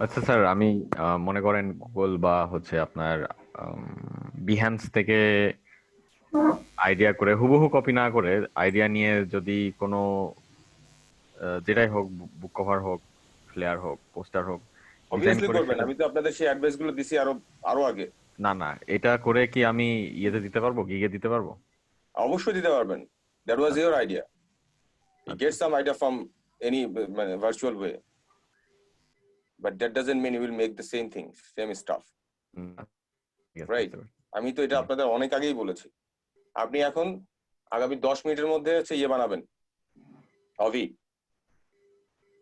আচ্ছা স্যার, আমি মনে করেন গুগল বা হচ্ছে আপনার বিহ্যান্স থেকে আইডিয়া করে হুবহু কপি না করে আইডিয়া নিয়ে যদি কোনো যেটাই হোক, বুক কভার হোক, ফ্লেয়ার হোক, পোস্টার হোক, ডিজাইন অবভিয়াসলি করে করবেন, সেটা। আমি তো আপনাদের সেই অ্যাডভাইস গুলো দিছি আরো আরো আগে। না না, এটা করে কি আমি ইয়েতে দিতে পারবো, গিগে দিতে পারবো? অবশ্যই দিতে পারবেন। দ্যাট ওয়াজ আচ্ছা ইওর আইডিয়া। You আচ্ছা। get some idea from any virtual way, but that doesn't mean you will make the same things, same stuff, ঠিক আছে, right? বুঝতে পারছি। আমি তো এটা জি। আপনাদের অনেক আগেই বলেছি। আপনি এখন আগামী 10 মিনিটের মধ্যে হচ্ছে ইয়ে বানাবেন, অভি,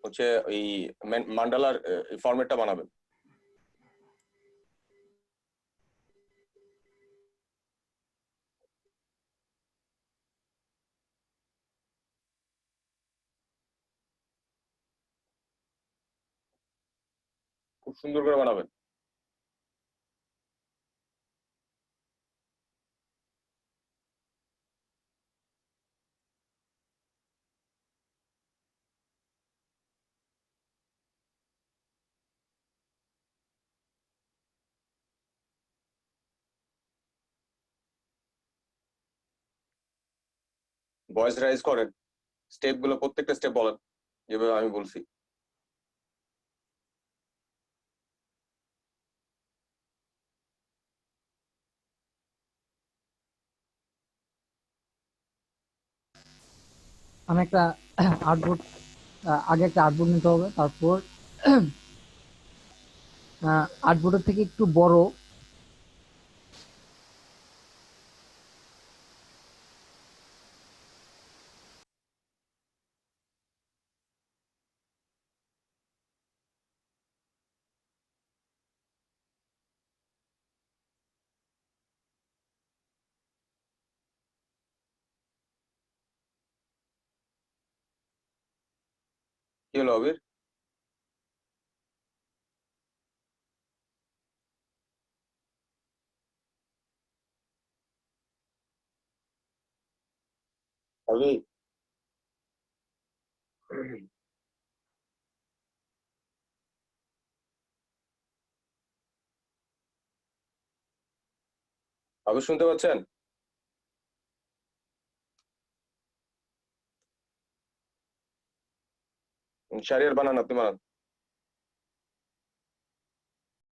হচ্ছে এই মান্ডালার ফরম্যাটটা বানাবেন। খুব সুন্দর করে বানাবেন। ভয়েস রাইজ করেন, স্টেপ গুলো প্রত্যেকটা স্টেপ বলেন যেভাবে আমি বলছি। আমি একটা আর্টবোর্ড, আগে একটা আর্টবোর্ড নিতে হবে, তারপর আর্টবোর্ডের থেকে একটু বড়। কি হলো অবির? অভি, অভি শুনতে পাচ্ছেন? শারিয়ার বানান, আপনি বানান।